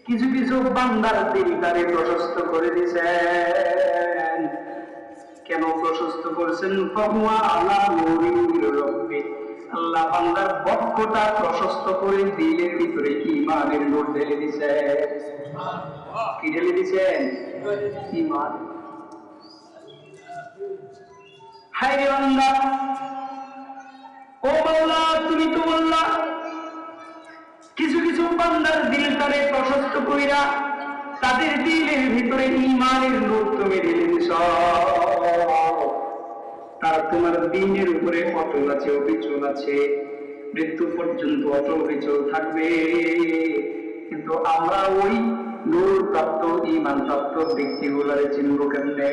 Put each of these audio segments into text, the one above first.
কিছু কিছু বান্দার দিলটারে প্রশস্ত করে দিয়েছেন। কেন প্রশস্ত করছেন? আল্লাহ বান্দার বক্ষটা প্রশস্ত করে দিলের ভিতরে ঈমানের নূর ঢেলে দিয়েছেন। কি ঢেলে দিয়েছেন? ঈমান। হায় রে বান্দা, ও মাওলা, তুমি তো বললা কিছু কিছু বান্দার দিলটারে প্রশস্ত কইরা তাদের দিলের ভিতরে ঈমানের নূর তুমি ঢেলে দিছ। তারা তোমার দিনের উপরে অটল আছে, অবিচল আছে, মৃত্যু পর্যন্ত অটল অবিচল থাকবে। কিন্তু আমরা ওই নূর প্রাপ্ত ঈমান প্রাপ্ত ব্যক্তিগুলারে চিনব কেমনে?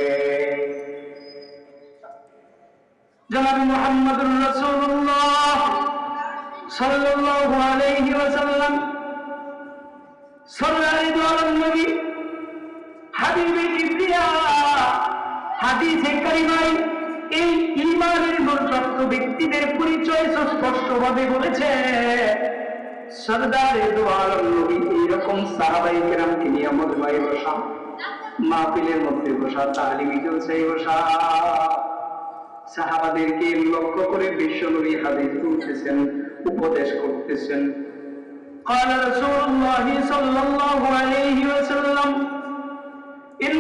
জনাব মুহাম্মদুর রাসূলুল্লাহ সাল্লাল্লাহু আলাইহি ওয়াসাল্লাম সাল্লাল্লাহু আলাইহি নবী হাবিবে কিবরিয়া হাদিসে কারিমায় এই ঈমানের নূরপ্রাপ্ত ব্যক্তিদের পরিচয় স্পষ্টভাবে বলেছে। সরদারে দু আলম নবী এইরকম সাহাবায়ে কেরামকে নিয়ে মজমায়ে বসা, মাহফিলের মধ্যে বসা, তালিমি জলসায় বসা, সাহাবাদেরকে লক্ষ্য করে বিশ্বনবী হাদিস বলতেছেন, উপদেশ করতেছেন। قال رسول الله صلى الله عليه وسلم إن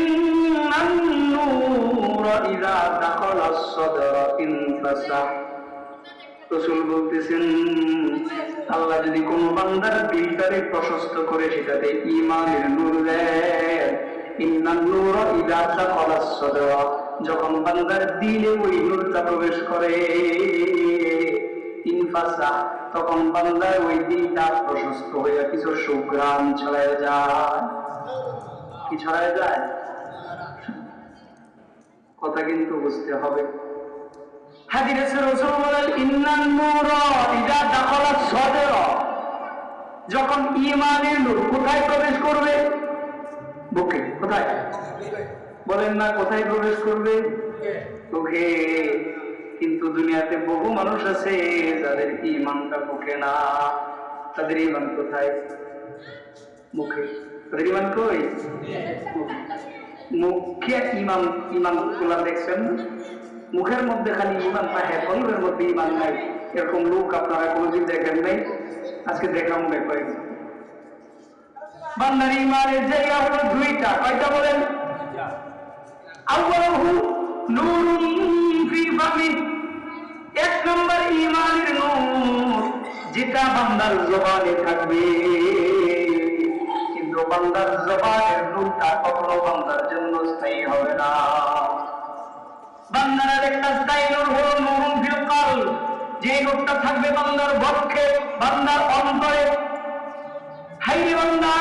النور إذا دخل الصدر انفسح। রাসূল বলতেছেন, আল্লাহ যদি কোন বান্দার দিলটারে প্রশস্ত করে সেটাতে ঈমানের নূর দেয়, ইন্নান নূর ইযা দাখালা সদর, যখন বান্দার দিলে ওই নূরটা প্রবেশ করে, ইনফাসা, তখন বান্দার ওই দিলটা প্রশস্ত হয়ে কিছু সুঘ্রাণ ছড়ায় যায়। কি ছড়ায় যায়? কথা কিন্তু বুঝতে হবে। হাদিসে রাসূল বলেন, ইন্নান নূর ইযা দাখালা সদর, যখন ঈমানের নূর কোথায় প্রবেশ করবে? বুকে। কোথায়? বলেন না, কোথায় প্রবেশ করবে? বুকে। কিন্তু দুনিয়াতে বহু মানুষ আছে যাদের ঈমানটা বুকে না। তাদের ঈমান কোথায়? মুখে। তাদের ঈমান কই? মুখে ঈমান, ঈমান গুলা দেখছেন না? মুখের মধ্যে খালি ঈমান থাকে, কলবের মধ্যে ঈমান নাই। এরকম লোক আপনারা কোনোদিন দেখেন নাই? আজকে দেখা মনে কয়েকজন। বান্দার ঈমানের জায়গা হলো দুইটা। কয়টা বলেন? আউয়ালুহু নূরুন ফি ফামি, এক নম্বর ঈমানের নূর যেটা বান্দার জবানে থাকবে, কিন্তু বান্দার জবানের নূরটা কখনো বান্দার জন্য স্থায়ী হবে না। বান্দার একটা স্থায়ী নূর হলো নূরুন ফিল কলব, যে নূরটা থাকবে বান্দার বক্ষে, বান্দার অন্তরে। হায় বান্দা,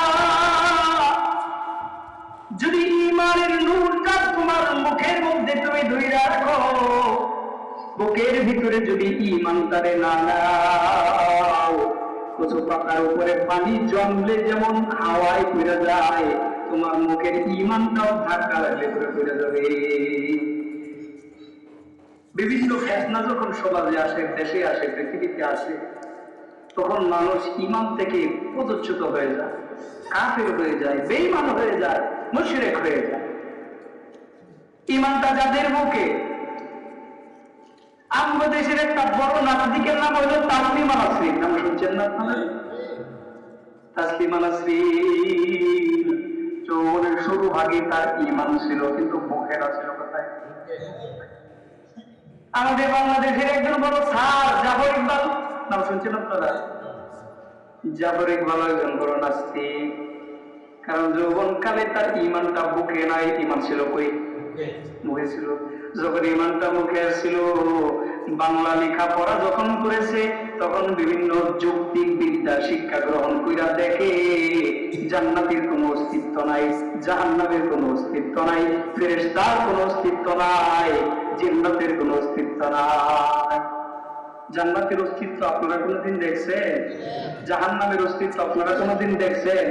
যদি ঈমানের নূরটা তোমার মুখের মধ্যে তুমি ধইরা রাখো, বুকের ভিতরে যদি ঈমানটারে না নাও, কচু পাতার উপরে পানি জমলে যেমন হাওয়ায় ঘুরে যায়, তোমার মুখের ঈমানটাও ধাক্কা লাগলে ঘুরে যাবে। বিভিন্ন ফেতনা যখন সমাজে আসে, দেশে আসে, পৃথিবীতে আসে, তখন মানুষ ঈমান থেকে পদচ্যুত হয়ে যায়, কাফের হয়ে যায়, বেঈমান হয়ে যায়, মুশরিক হয়ে যায়। ঈমানটা যাদের মুখে, আমাদের দেশের একটা বড় নাস্তিকের নাম হলো তাসলিমা নাসরিন, নাম শুনছেন না আপনারা? তাসলিমা নাসরিন যৌবনের শুরু ভাগে তার ঈমান ছিল, কিন্তু মুখের ছিল কোথায়? আমাদের বাংলাদেশের একজন বড় স্যার জাফর ইকবাল, নাম শুনছেন আপনারা? জাফর ইকবাল একজন বড় নাস্তিক, কারণ যৌবনকালে তার ঈমানটা বুকে নাই, ঈমান ছিল কই? মুখে ছিল। যখন ঈমানটা মুখে ছিল, বাংলা লেখাপড়া যখন করেছে, তখন বিভিন্ন যৌক্তিক বিদ্যা শিক্ষা গ্রহণ কইরা দেখে জান্নাতের কোনো অস্তিত্ব নাই, জাহান্নামের কোনো অস্তিত্ব নাই, ফেরেশতার কোনো অস্তিত্ব নাই, জান্নাতের কোনো অস্তিত্ব নাই। জান্নাতের অস্তিত্ব আপনারা কোনোদিন দেখছেন? জাহান্নামের অস্তিত্ব আপনারা কোনোদিন দেখছেন?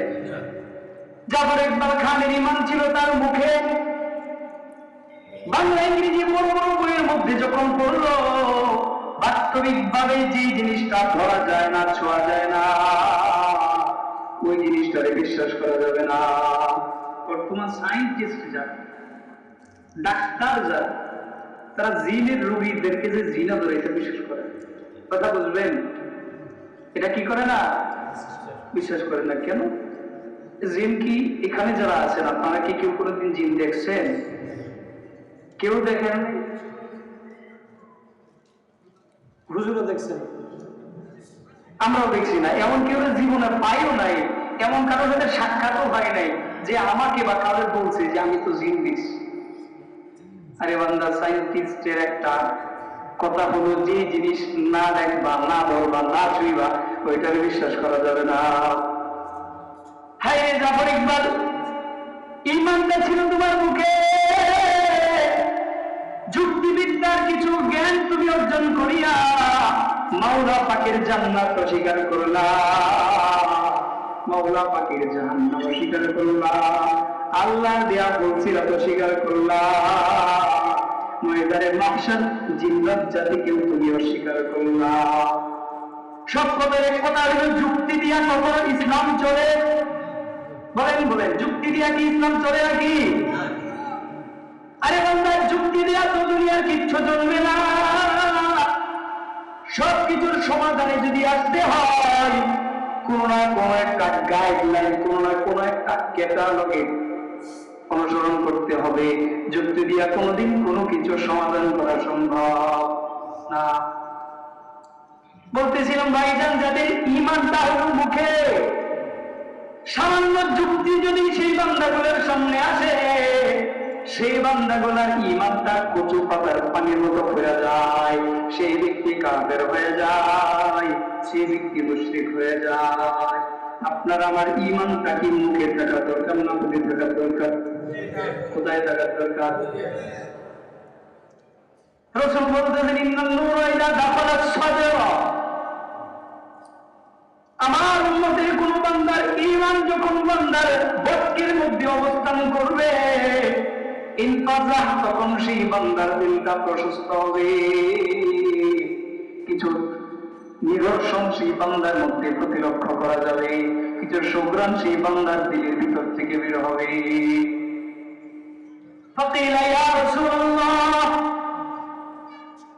জাফর ইকবাল খানের ঈমান ছিল তার মুখে। বাংলা ইংরেজি বড় বড় বইয়ের মধ্যে যখন পড়লো, বাস্তবিকভাবে যে জিনিসটা ধরা যায় না, ছোঁয়া যায় না, ওই জিনিসটারে বিশ্বাস করা যাবে না। বর্তমান সায়েন্টিস্ট যারা, ডাক্তার যারা, তারা জিনের রোগীদেরকে যে জিনা ধরে এটা বিশ্বাস করে। কথা বুঝবেন? এটা কি করে না? বিশ্বাস করে না। কেন? জিন কি এখানে যারা আছেন আপনারা কি কেউ কোনোদিন জিন দেখছেন? কেউ দেখেন? হুজুরও দেখছেন? আমরাও দেখছি না। এমন কেউ জীবনে পাইও নাই, এমন কারোর সাথে সাক্ষাৎও হয় নাই যে আমাকে বা কারোর বলছে যে আমি তো জিন দেখছি। আরে বান্দা, সায়েন্টিস্টের একটা কথা হলো যে জিনিস না দেখবা, না ধরবা, না ছুঁইবা, ওইটাকে বিশ্বাস করা যাবে না। হায় রে জাফর ইকবাল, ইমানটা ছিল তোমার মুখে, যুক্তিবিদ্যার কিছু জ্ঞান তুমি অর্জন করিয়া মাওলা পাকের জান্নাত অস্বীকার করলা, মাওলা পাকের জাহান্নাম অস্বীকার করলা, আল্লাহ দেয়া বলছিলাম অস্বীকার করলা, ময়দানে মাহশার জিন্নাত জাতিকেও তুমি অস্বীকার করলা। সব কথার এক কথা হলো যুক্তি দিয়া কখনো ইসলাম চলে? বলেন বলেন, যুক্তি দিয়া কি ইসলাম চলে নাকি? আরে বান্দা, যুক্তি দিয়া তো দুনিয়ার কিচ্ছু চলবে না। সবকিছুর সমাধানে যদি আসতে হয় কোন না কোন একটা গাইডলাইন, কোন না কোন একটা ক্যাটালগে অনুসরণ করতে হবে। যুক্তি দিয়া কোনোদিন কোনো কিছু সমাধান করা সম্ভব না। বলতেছিলাম ভাইজান, যাদের ঈমানটা হলো মুখে, সামান্য যুক্তি যদি সেই বান্দাগুলোর সামনে আসে, সেই বান্দাগুলার ঈমানটা কচু পাতার পানির মতো হয়ে যায়, সেই ব্যক্তি কাফের হয়ে যায়, সেই ব্যক্তি মুশরিক হয়ে যায়। আপনার আমার ঈমানটা কি মুখে থাকা দরকার না মুখে থাকা দরকার? কোথায় থাকা দরকার? রাসূল বলতেছেন, ইন্নান নূরা ইযা দাখালাস সাদরা, আমার উম্মতের কোন বান্দার ঈমান যখন বান্দার বক্ষের মধ্যে অবস্থান করবে, ইনফাজাহ, তখন সেই বান্দার দিলটা প্রশস্ত হবে। কিছু নিদর্শন সেই বান্দার মধ্যে প্রতিলক্ষ্য করা যাবে, কিছু সুঘ্রাণ সেই বান্দার দিলের ভিতর থেকে বের হবে। ফাকিলা ইয়া রাসূলুল্লাহ,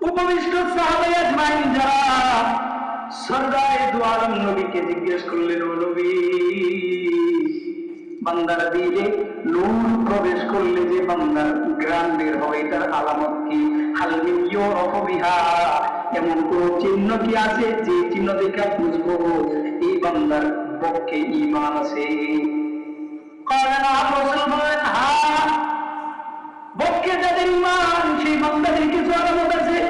উপবিষ্ট সাহাবায়ে আজমাইন যারা সরদারে দু আলম নবীকে জিজ্ঞেস করলেন, ও নবী, বান্দার দিলে নূর প্রবেশ করলে যে বান্দার গ্রাম বের হয়, এটার আলামত কি? হাল মিন ইউরাফু বিহা, এমন কোন চিহ্ন কি আছে যে চিহ্ন দেখে বুঝবো এই বান্দার পক্ষে ঈমান আছে? কারণ রাসূল বলেন, হ্যাঁ, পক্ষে যাদের ঈমান সেই বান্দাদের কিছু আলামত আছে।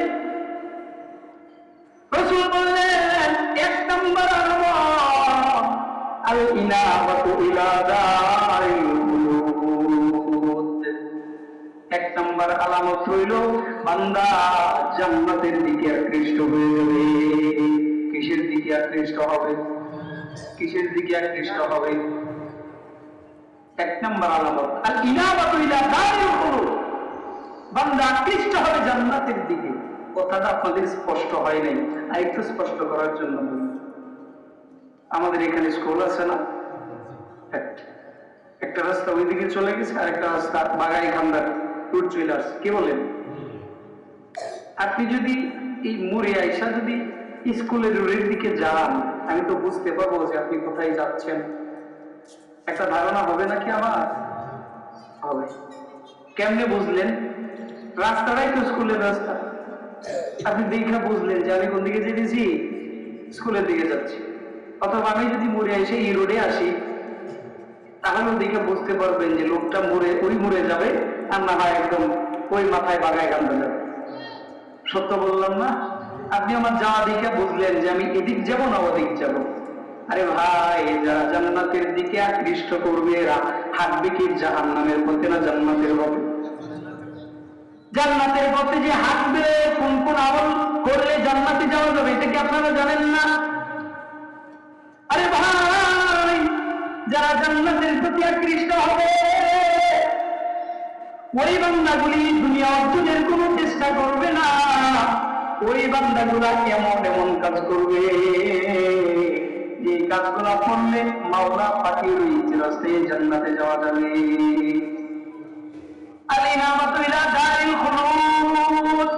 রাসূল বললেন, এক নম্বর আলামত আল ইনাবাতু ইলা দারিল খুলুদ, এক নম্বর আলামত হইল বান্দা জান্নাতের দিকে আকৃষ্ট হয়ে যাবে। কিসের দিকে আকৃষ্ট হবে? কিসের দিকে আকৃষ্ট হবে? এক নম্বর আলামত আল ইনাবাতু ইলা দারিল খুলুদ, বান্দা আকৃষ্ট হবে জান্নাতের দিকে। কথাটা আপনাদের স্পষ্ট হয় নাই, আর একটু স্পষ্ট করার জন্য বলি। আমাদের এখানে স্কুল আছে না, একটা রাস্তা ওইদিকে চলে গেছে, আর একটা রাস্তা বাগাই খান্দার রুট চলে আসছে। কি বলেন? আপনি যদি এই মোড়ে আইসা যদি স্কুলের রোডের দিকে যান, আমি তো বুঝতে পারবো যে আপনি কোথায় যাচ্ছেন। একটা ধারণা হবে নাকি আমার? হবে। কেমনে বুঝলেন? রাস্তাটাই তো স্কুলের রাস্তা, আপনি দেখে বুঝলেন যে আমি কোন দিকে যেতেছি, স্কুলের দিকে যাচ্ছি। অথবা আমি যদি মোড়ে এসে এই রোডে আসি, তাহলে দেখে বুঝতে পারবেন যে লোকটা মোড়ে ওই মোড়ে যাবে, আর না হয় একদম ওই মাথায় বাগায় গান্ধা যাবে। সত্য বললাম না? আপনি আমার যাওয়া দেখে বুঝলেন যে আমি এদিক যাব না ওদিক যাব। আরে ভাই, যারা জান্নাতের দিকে আকৃষ্ট করবে এরা হাঁটবে কি জাহান্নামের পথে না জান্নাতের পথে? জান্নাতের পথে যে হাঁটবে, কোন কোন আমল করলে জান্নাতে যাওয়া যাবে, এটা কি আপনারা জানেন না? আরে ভাই, যারা জান্নাতের প্রতি আকৃষ্ট হবে ওই বান্দাগুলি দুনিয়া অর্জনের কোনো চেষ্টা করবে না, ওই বান্দাগুলা এমন এমন কাজ করবে যে কাজগুলা করলে মাওলা পাকের ওই রাস্তায় জান্নাতে যাওয়া যাবে। আলিনামাতু ইলা দারিল খুলুদ,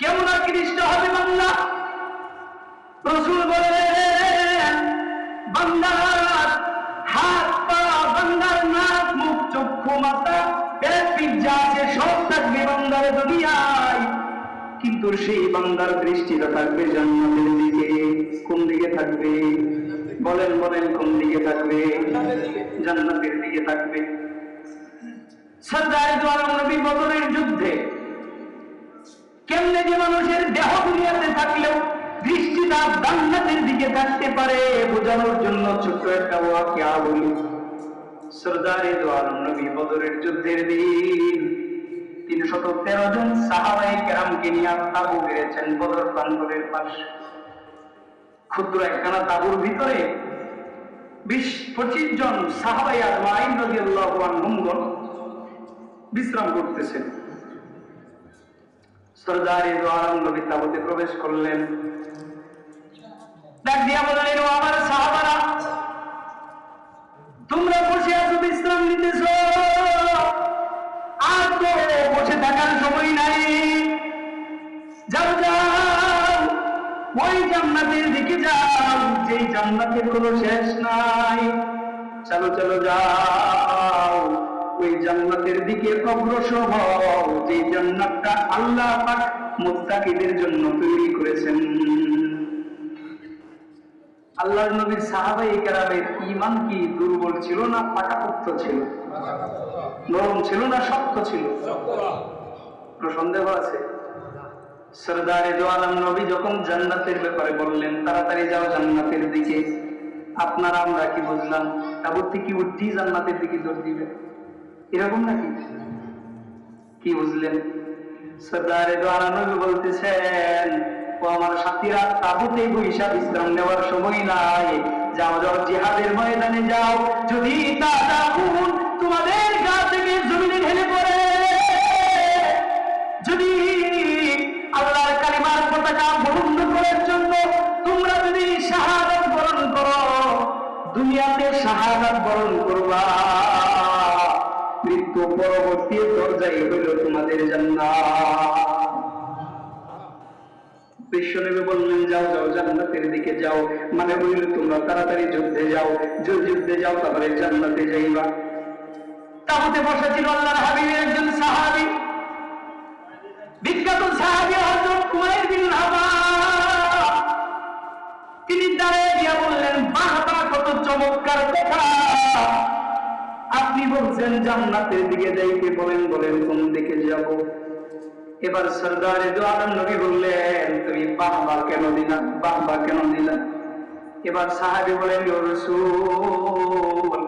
কেমন আকৃষ্ট হবে বান্দা? রাসূল বলেন বান্দার হাত পা, বান্দার নাক মুখ চক্ষু মাথা পেট যা আছে সব থাকবে বান্দার দুনিয়ায়, কিন্তু সেই বান্দার দৃষ্টিটা থাকবে জান্নাতের দিকে। কোন দিকে থাকবে? বলেন বলেন, কোন দিকে থাকবে? জান্নাতের দিকে থাকবে। সরদার দু আলম নবী বদরের যুদ্ধে কেমনে যে মানুষের দেহ দুনিয়াতে থাকলেও দৃষ্টিটা জান্নাতের দিকে থাকতে পারে বোঝানোর জন্য ছোট্ট একটা ওয়াকিয়া বলি। সরদার দু আলম নবী বদরের যুদ্ধের দিন 313 জন সাহাবায়ে কেরামকে নিয়ে তাঁবু গেড়েছেন বদর প্রান্তরের পাশে। ক্ষুদ্র একখানা তাঁবুর ভিতরে 20-25 জন সাহাবায়ে আজমাইন রাদিয়াল্লাহু আনহুম বিশ্রাম করতেছেন। সরদার দু আলম নবী তাঁবুতে প্রবেশ করলেন, ডাক দিয়া বললেন, ও আমার সাহাবারা, তোমরা বসে আছো, বিশ্রাম নিতেছো, আর তো বসে থাকার সময় নাই, যাও যাও ওই জান্নাতের দিকে যাও, যেই জান্নাতের কোনো শেষ নাই। চলো চলো যাও ওই জান্নাতের দিকে অগ্রসর হও, যে জান্নাতটা আল্লাহ পাক মুত্তাকিদের জন্য তৈরি করেছেন। আল্লাহর নবীর সাহাবায়ে কেরামের ঈমান কি দুর্বল ছিল না পাকাপোক্ত ছিল? নরম ছিল না শক্ত ছিল? কোনো সন্দেহ আছে? সরদারে দু আলম নবী যখন জান্নাতের ব্যাপারে বললেন, তাড়াতাড়ি যাও জান্নাতের দিকে, আপনারা আমরা কি বুঝলাম তাবুত থেকে উঠি জান্নাতের দিকে দৌড় দিবে, এরকম নাকি? কি বুঝলেন? সরদারে দু আলম নবী বলতেছেন, ও আমার সাথীরা, তাবুতে বৈশা বিশ্রাম নেওয়ার সময় নাই, যাও যাও জিহাদের ময়দানে যাও, যদি তাজা খুন তোমাদের গা থেকে জমিনে ঢেলে পড়ে, যদি আল্লাহর কালিমার পতাকা বন্ধ করার জন্য তোমরা যদি শাহাদাত বরণ করো, দুনিয়াতে শাহাদাত বরণ করবা, মৃত্যু পরবর্তী দরজাই হইল তোমাদের জান্নাত। বিশ্বনবী বললেন, যাও যাও জান্নাতের দিকে যাও, মানে হইল তোমরা তাড়াতাড়ি যুদ্ধে যাও, যুদ্ধে যাও তারপরে জান্নাতে যাইবা। তাবুতে বসা ছিল আল্লাহর হাবিবের একজন সাহাবী, বিখ্যাত সাহাবী হযরত উমাইর বিন হাবাব। তিনি দাঁড়িয়ে গিয়ে বললেন, বাহ বাহ, কত চমৎকার কথা, আপনি বলছেন জান্নাতের দিকে যাইতে, বলেন বলেন কোন দিকে যাব? এবার সরদারে দু আলম নবী বললেন, তুমি বাহবা কেন দিলা, বাহবা কেন দিলা? এবার সাহাবী বলেন, ও রাসূল,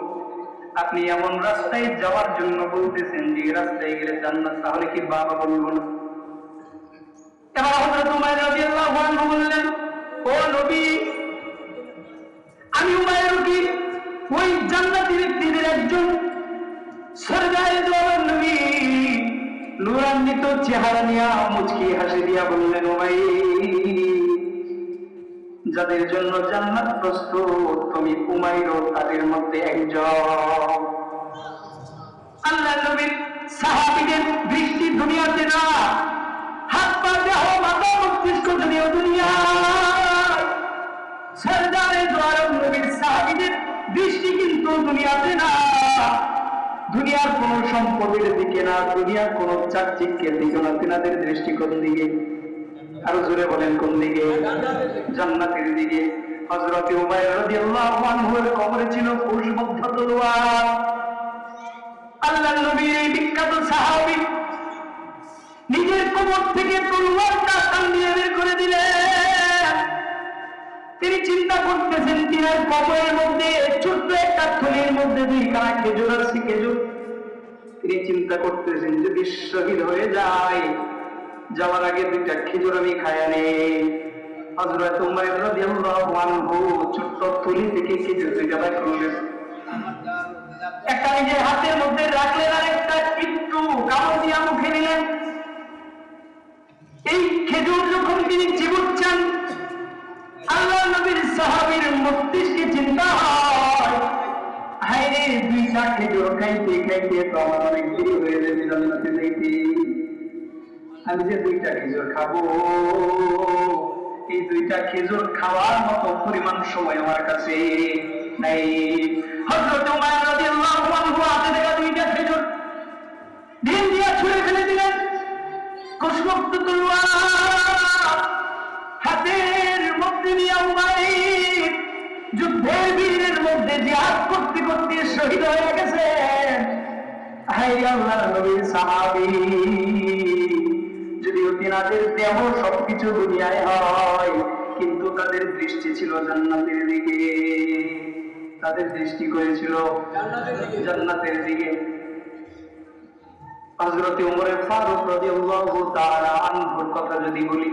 আপনি এমন রাস্তায় যাওয়ার জন্য বলতেছেন যে রাস্তায় গেলে জান্নাত, তাহলে কি বাবা বলবো না? এবার হযরত উমাইর রাদিয়াল্লাহু আনহু বললেন, ও নবী, আমি উমাইর কি ওই জান্নাতি ব্যক্তিদের একজন? সরদারে দু আলম নবী নূরান্বিত চেহারা নিয়ে মুচকি হাসি দিয়া বললেন, উমাইর, যাদের জন্য জান্নাত প্রস্তুত, তুমি উমাইর তাদের মধ্যে একজন। আল্লাহর নবীর সাহাবীদের দৃষ্টি দুনিয়াতে না, হাত পা দেহ মাথা মস্তিষ্ক যদিও দুনিয়ায়, সরদারে দু আলম নবীর সাহাবীদের দৃষ্টি কিন্তু দুনিয়াতে না, দুনিয়ার কোন সম্পদের দিকে না, দুনিয়ার কোন চাকচিক্যের দিকে না, তিনাদের দৃষ্টি কোন দিকে? আরো জোরে বলেন, কোন দিকে? জান্নাতের দিকে। হযরত উমাইর রাদিয়াল্লাহু আনহুর কবরে ছিল পুষ্পবদ্ধ তলোয়ার। আল্লাহর নবীর এই বিখ্যাত সাহাবী নিজের কবর থেকে তলোয়ারটা টান দিয়ে বের করে দিলেন। তিনি চিন্তা করতেছেন, তিনার কবরের মধ্যে ছোট্ট একটা থলির মধ্যে 2 খেজুর আছে, খেজুর। তিনি চিন্তা করতেছেন, যদি শহীদ হয়ে যায়, যাওয়ার আগে 2টা খেজুর আমি খায়া নেই। হযরত উমাইর রাদিয়াল্লাহু আনহু ছোট্ট থলি থেকে খেজুর 2টা বের করলেন, একটা নিজের হাতের মধ্যে রাখলেন, আর একটা একটু কামড় দিয়া মুখে নিলেন। এই খেজুর যখন তিনি চিবুচ্ছেন, আল্লাহ নবীর সাহাবীর মস্তিষ্কে চিন্তা হয়, হায়রে দুইটা খেজুর খাইতে খাইতে তো আমার অনেক দেরি হয়ে যাবে জান্নাতে যাইতে। আমি যে দুইটা খেজুর খাবো, এই দুইটা খেজুর খাওয়ার মতো পরিমাণ সময় আমার কাছে নাই। হযরত ওমর রাদিয়াল্লাহু আনহু হাতে দেখা দুইটা খেজুর দিন দিয়া ছুঁড়ে ফেলে দিলেন। কুশমুক্ত তলোয়ার হাতের মধ্যে নিয়ে উমাইর যুদ্ধের বীরের মধ্যে জিহাদ করতে করতে শহীদ হয়ে গেছেন। হায় আল্লাহর নবীর সাহাবী, যদিও তিনাদের দেহ সবকিছু দুনিয়ায় হয়, কিন্তু তাদের দৃষ্টি ছিল জান্নাতের দিকে। তাদের দৃষ্টি করেছিল জান্নাতের দিকে। হযরত ওমর ফারুক রাদিয়াল্লাহু তাআলা আনহুর কথা যদি বলি,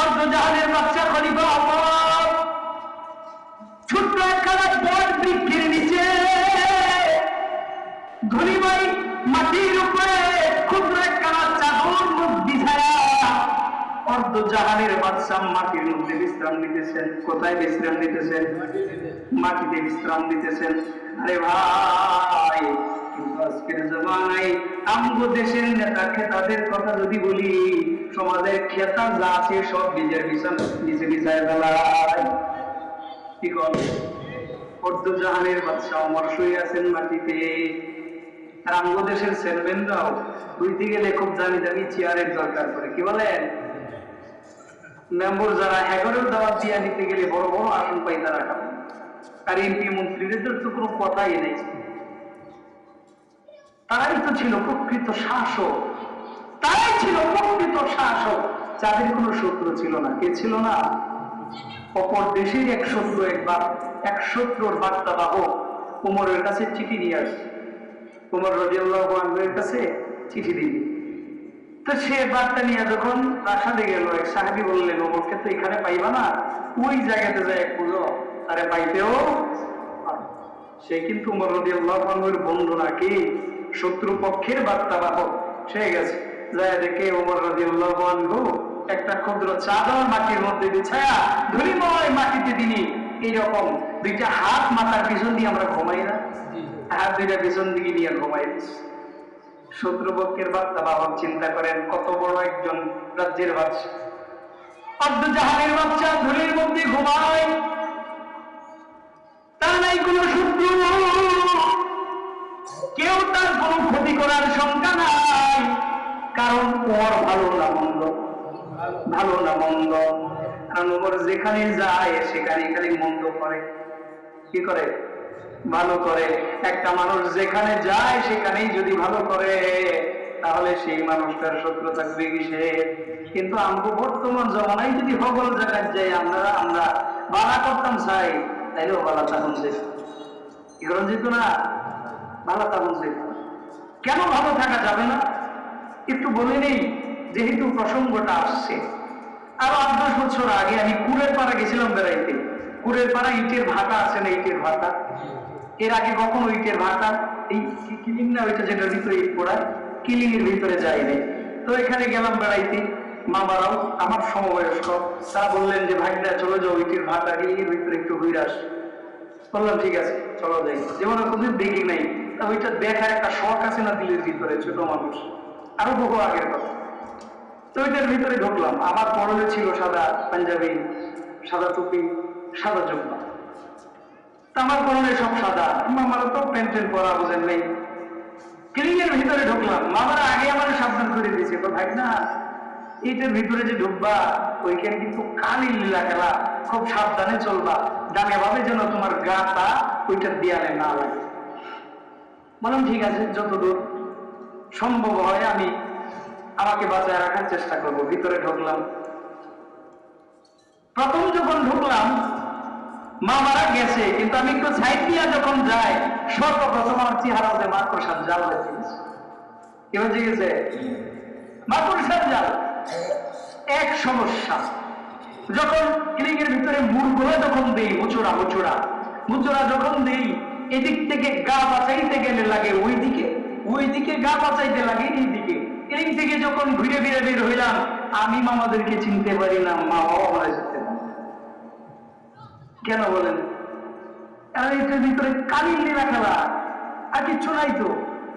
আবু জাহলের বাচ্চা খলিফা ওমর ছোট্ট একখানা বট বৃক্ষের নিচে ধুলিময় মাটির উপরে ক্ষুদ্র একখানা চাদর মুখ বিছায়া অর্ধ জাহানের বাদশা মাটির মধ্যে বিশ্রাম নিতেছেন। কোথায় বিশ্রাম নিতেছেন? মাটিতে বিশ্রাম নিতেছেন। আরে ভাই, কিন্তু আজকের জমানায় আমগো দেশের নেতা খেতাদের কথা যদি বলি, সমাজের খেতা যা আছে সব নিজের নিচে বিছায় ফেলায়। কি বল? অর্ধ জাহানের বাদশা ওমর শুয়ে আছেন মাটিতে। আর আমগো দেশের চেয়ারম্যানরাও বুঝতে গেলে খুব দামি দামি চেয়ারের দরকার পড়ে। কি বলেন? মেম্বার যারা 11 দাওয়াত দিয়া নিতে গেলে বড় বড় আসন পাই তারা খাবে। আর এমপি মন্ত্রীদের তো কোনো কথাই নেই। তারাই তো ছিল প্রকৃত শাসক, তারাই ছিল প্রকৃত শাসক, যাদের কোনো শত্রু ছিল না। কে ছিল না? অপর দেশের এক শত্রু, এক শত্রুর বার্তা বাহক ওমরের কাছে চিঠি নিয়ে আসে। ওমর রাদিয়াল্লাহু আনহুর কাছে চিঠি দিল। তো সে বার্তা নিয়ে যখন প্রাসাদে গেল, এক সাহাবী বললেন, ওমরকে তো এখানে পাইবা না, ওই জায়গাতে যায় খুঁজো, তারে পাইতেও। সে কিন্তু ওমর রাদিয়াল্লাহু আনহুর বন্ধু নাকি শত্রু পক্ষের বার্তা বাহক। সে গেছে, যায় দেখে ওমর রাদিয়াল্লাহু আনহু একটা ক্ষুদ্র চাদর মাটির মধ্যে বিছায়া ধুলিময় মাটিতে তিনি এইরকম দুইটা হাত মাথার পিছন দিয়ে আমরা ঘুমাই না, হাত দুইটা পিছন দিকে নিয়ে ঘুমাই। শত্রুপক্ষের বার্তা বাহক, চিন্তা করেন কত বড় একজন রাজ্যের বাদশা, অর্ধ জাহানের বাদশা ধুলির মধ্যে ঘুমায়। তার নাই কোন শত্রু, কেউ তার কোন ক্ষতি করার শঙ্কা নাই। কারণ ওর ভালো না মন্দ, ভালো না মন্দ। কারণ ওর যেখানে যায় সেখানে খালি মন্দ করে। কি করে? ভালো করে। একটা মানুষ যেখানে যায় সেখানেই যদি ভালো করে, তাহলে সেই মানুষটার শত্রু থাকবে কিসের? কিন্তু আমরা বর্তমান জমানায় যদি সকল জায়গায় যাই, আমরা বালা করতাম চাই, তাইলেও বালা তখন যেত। কি করেন যেত না? বালা তখন যেত। কেন ভালো থাকা যাবে না? একটু বলে নেই, যেহেতু প্রসঙ্গটা আসছে। আরো 8-10 বছর আগে আমি কুড়ের পাড়া গেছিলাম বেড়াইতে। কুড়ের পাড়া ইটের ভাটা আছে না, ইটের ভাটা। এর আগে কখনো ইটের ভাটা, এই কিলিং না ওইটা যেটার ভিতরে ইট পড়ায়, কিলিং এর ভিতরে যায়নি। তো এখানে গেলাম বেড়াইতে, মামারাও আমার সমবয়স্ক, তারা বললেন যে ভাইরা চলে যাও ইটের ভাটা, এর ভিতরে একটু ঘুরে আস। বললাম ঠিক আছে চলো যাই। যেমন কোনদিন দেখি নাই, তা ওইটা দেখার একটা শখ আছে না দিলের ভিতরে, ছোট মানুষ, আরো বহু আগের কথা। তো ওইটার ভিতরে ঢুকলাম। আমার পরনে ছিল সাদা পাঞ্জাবি, সাদা টুপি, সাদা জুব্বা। আমার পরনে সব সাদা, মামারা তো প্যান্ট ট্যান্ট পরা বোঝেন নেই। ক্লিনের ভিতরে ঢুকলাম, মামারা আগে আমার সাবধান করে দিয়েছে, তো ভাই না ইটের ভিতরে যে ঢুকবা ওইখানে কিন্তু কালি লীলা খেলা, খুব সাবধানে চলবা, ডানে ভাবে যেন তোমার গাটা ওইটার দেয়ালে না লাগে। বললাম ঠিক আছে, যতদূর সম্ভব হয় আমি আমাকে বাঁচায় রাখার চেষ্টা করব। ভিতরে ঢুকলাম। প্রথম যখন ঢুকলাম মামারা গেছে, কিন্তু আমি একটু সাইড দিয়া যখন যাই, সর্বপ্রথম আমার চেহারা হচ্ছে মাকড়সার জাল দেখেছি। কি হচ্ছে গেছে? মাকড়সার জাল। এক সমস্যা, যখন ক্লিকের ভিতরে মুড়গুলো যখন দেই, মুচুরা যখন দেই, এদিক থেকে গা বাঁচাইতে গেলে লাগে ওইদিকে, ওইদিকে গা বাঁচাইতে লাগে এইদিকে। এদিক থেকে যখন ঘুরে ফিরে বের হইলাম, আমি মামাদেরকে চিনতে পারি না, মামাও আমার চিনতে পারে। কেন বলেন? কারণ এটার ভিতরে কালির লীলা খেলা, আর কিচ্ছু নাই তো।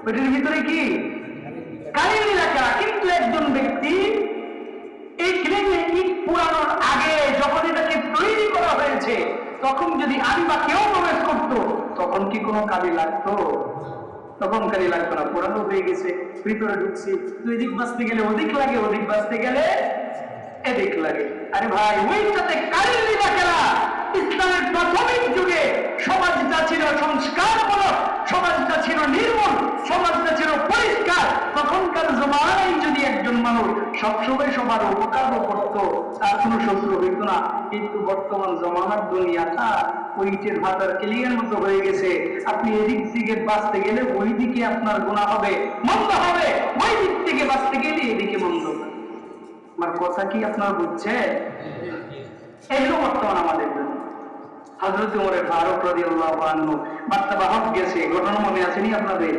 ওইটার ভিতরে কি কালির লীলা খেলা। কিন্তু একজন ব্যক্তি এই ক্লিনে ইট পুরানোর আগে যখন এটাকে তৈরি করা হয়েছে, তখন যদি আমি বা কেউ প্রবেশ করতো, তখন কি কোনো কালি লাগতো? তখন কালি লাগতো না। পুরানো হয়ে গেছে, ভিতরে ঢুকছি, তুই এদিক বাঁচতে গেলে ওদিক লাগে, ওদিক বাঁচতে গেলে এদিক লাগে। আরে ভাই, ওইটাতে কালির লীলা খেলা। ইসলামের প্রাথমিক যুগে সমাজটা ছিল সংস্কারমূলক, সমাজটা ছিল নির্মল, সমাজটা ছিল পরিষ্কার। তখনকার জমানায় যদি একজন মানুষ সবসময় সবার উপকার করতো, তার কোনো শত্রু হইত না। কিন্তু বর্তমান জমানার দুনিয়াটা ওই ইটের ভাতার ক্লিয়ার মতো হয়ে গেছে। আপনি এদিক থেকে বাঁচতে গেলে ওই দিকে আপনার গুনাহ হবে, মন্দ হবে, ওই দিক থেকে বাঁচতে গেলে এদিকে মন্দ হবে। আমার কথা কি আপনার বুঝছে? এগুলো বর্তমান আমাদের জন্য। হযরত ওমর ফারুক রাদিয়াল্লাহু আনহু বার্তাবাহক গেছে, ঘটনা মনে আছে নি আপনাদের?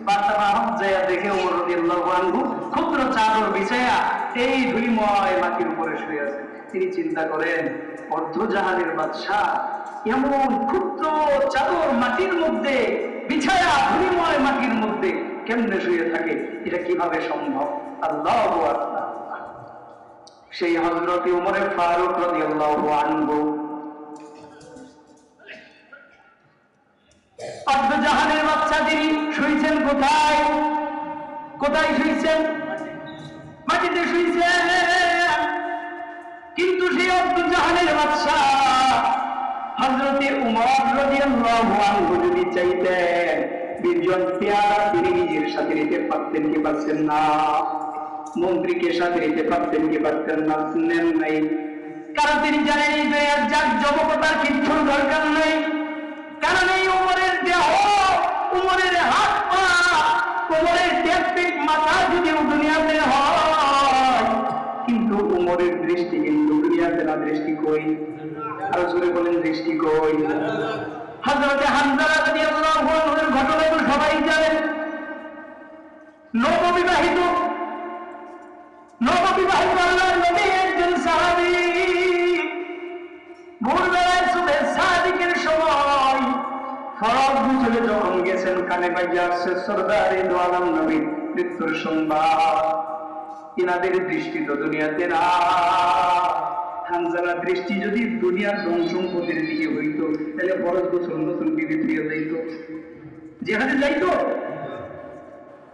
বার্তাবাহক যায়া দেখে ওমর রাদিয়াল্লাহু আনহু ক্ষুদ্র চাদর বিছায়া এই ধুলিময় মাটির উপরে শুয়ে আছে। তিনি চিন্তা করেন, অর্ধজাহানের বাদশাহ এমন ক্ষুদ্র চাদর মাটির মধ্যে বিছায়া ধুলিময় মাটির মধ্যে কেমনে শুয়ে থাকে? এটা কিভাবে সম্ভব? আল্লাহু আকবার। সেই হযরত ওমর ফারুক রাদিয়াল্লাহু আনহু অর্ধজাহানের বাদশা তিনি শুয়েছেন কোথায়? কোথায় শুয়েছেন? মাটিতে শুয়েছেন। কিন্তু সেই অর্ধজাহানের বাদশা হযরতে ওমর রাদিয়াল্লাহু আনহু যদি চাইতেন, 20 জন পেয়াদা তিনি নিজের সাথে নিতে পারতেন কি পারতেন না? মন্ত্রীকে সাথে নিতে পারতেন কি পারতেন না? নেন নাই। কারণ তিনি জানেন এই দুনিয়ার জাঁকজমকতার কিচ্ছু দরকার নেই। কারণ এই ওমরের দেহ, ওমরের হাত পা, ওমরের টেকটিক মাথা যদি দুনিয়াতে হয়, কিন্তু ওমরের দৃষ্টি কিন্তু দুনিয়াতে না। দৃষ্টি কই? আরো জোরে বলেন, দৃষ্টি কই? হযরতে হামজা রাদিয়াল্লাহু আনহুর ঘটনা তো সবাই জানেন। নববিবাহিত আল্লাহর নবী একজন সাহাবী, ভোরবেলায় সুবহে সাদিকের সময় ফরজ গোসলে যখন গেছেন, কানে বাজে আসছে সরদারে দো আলম নবীর মৃত্যুর সংবাদ। ইনাদের দৃষ্টি তো দুনিয়াতে না। হামজার দৃষ্টি যদি দুনিয়ার ধন সম্পদের দিকে হইতো, তাহলে ফরজ গোসল নতুন বিবি ফিরে যাইতো, জিহাদে যাইতো।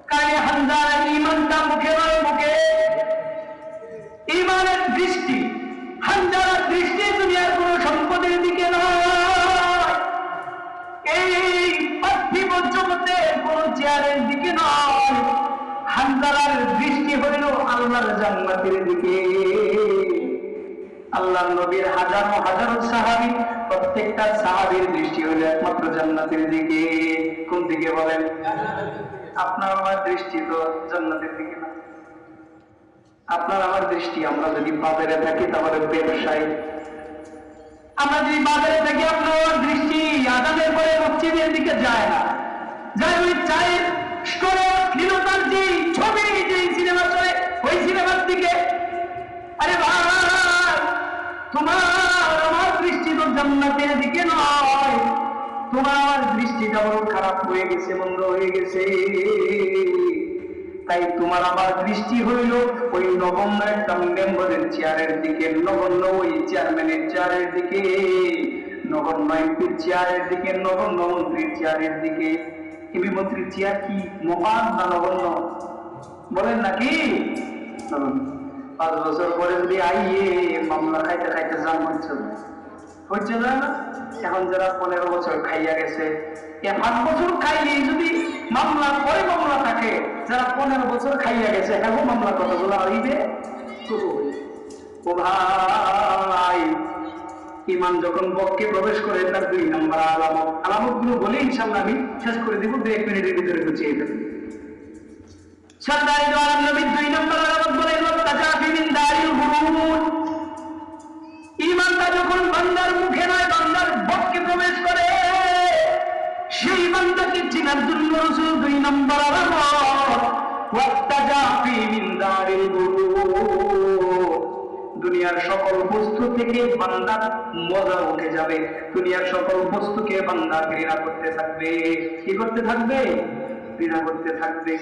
কানে হামজার ঈমানটা মুখে মুখে, ঈমানের দৃষ্টি, হামজার দৃষ্টি দুনিয়ার কোন সম্পদের দিকে নয়, এই পার্থিব জগতের কোন চেয়ারের দিকে নয়। হামজার দৃষ্টি হইল আল্লাহর জান্নাতের দিকে। আল্লাহর নবীর হাজারো হাজারো সাহাবী, প্রত্যেকটা সাহাবীর দৃষ্টি হইল একমাত্র জান্নাতের দিকে। কোন দিকে বলেন? আপনার আমার দৃষ্টি তো জান্নাতের দিকে না। আপনার আমার দৃষ্টি, আমরা যদি বাজারে থাকি তাহলে ব্যবসায়ী, আমরা যদি বাজারে থাকি আপনার আমার দৃষ্টি আদানের পরে মসজিদের দিকে যায় না, যায় ওই চায়ের স্টোরে লীলতার যে ছবি, যে সিনেমা চলে ওই সিনেমার দিকে। আরে ভাই, তোমার আমার দৃষ্টি তো জান্নাতের দিকে নয়। তোমার আমার দৃষ্টিটা বড় খারাপ হয়ে গেছে, বন্ধ হয়ে গেছে। তাই তোমার আমার দৃষ্টি হইল ওই নগণ্য একটা মেম্বারের চেয়ারের দিকে, নগণ্য ওই চেয়ারম্যানের চেয়ারের দিকে, নগণ্য এমপির চেয়ারের দিকে, নগণ্য মন্ত্রীর চেয়ারের দিকে। এমপি মন্ত্রীর চেয়ার কি মহান না নগণ্য? বলেন নাকি? 5 বছর পরে যদি আইয়ে মামলা খাইতে খাইতে জান হচ্ছে না। এখন যারা 15 বছর খাইয়া গেছে, 5 বছর খাইলে যদি মামলা পরে মামলা থাকে, যারা 15 বছর খাইয়া গেছে এখন মামলা কতগুলো হইবে? ও ভাই, ইমান যখন বক্ষে প্রবেশ করে তার 2 নম্বর আলামত, আলামতগুলো বলে ইনশাআল্লাহ আমি শেষ করে দিব, 2-1 মিনিটের ভিতরে গুছিয়ে দেব। সরদারি দো আলম নবীর 2 নম্বর আলামত বলে তাজাফি মিন দারিল হুরুর। ইমানটা যখন বান্দার মুখে নয় বান্দার বক্ষে প্রবেশ করে, সেই বান্দাকে চিনার জন্য রাসূল 2 নম্বর আলামত ওয়াত্তাজাফি মিন দারিল বুরুর। দুনিয়ার সকল বস্তু থেকে বান্দার মজা উঠে যাবে, দুনিয়ার সকল বস্তুকে বান্দা ঘৃণা করতে থাকবে। কি করতে থাকবে? ঘৃণা করতে থাকবে।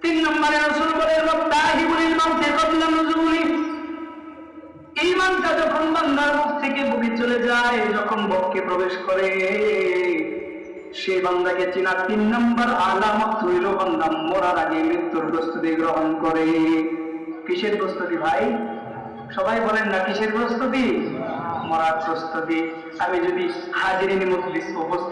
3 নম্বরে রাসূল বলেন রাব্বাহিবুল মাউতি ক্বাবলা নুজুলি। ঈমানটা যখন বান্দার মুখ থেকে বুকে চলে যায়, যখন বক্ষে প্রবেশ করে, সেই বান্দাকে চেনার 3 নম্বর আলামত হইল বান্দা মরার আগে মৃত্যুর প্রস্তুতি গ্রহণ করে। কিসের প্রস্তুতি ভাই? সবাই বলেন না কিসের প্রস্তুতি? মরার প্রস্তুতি। আমি যদি হাজিরিন মজলিস উপস্থিত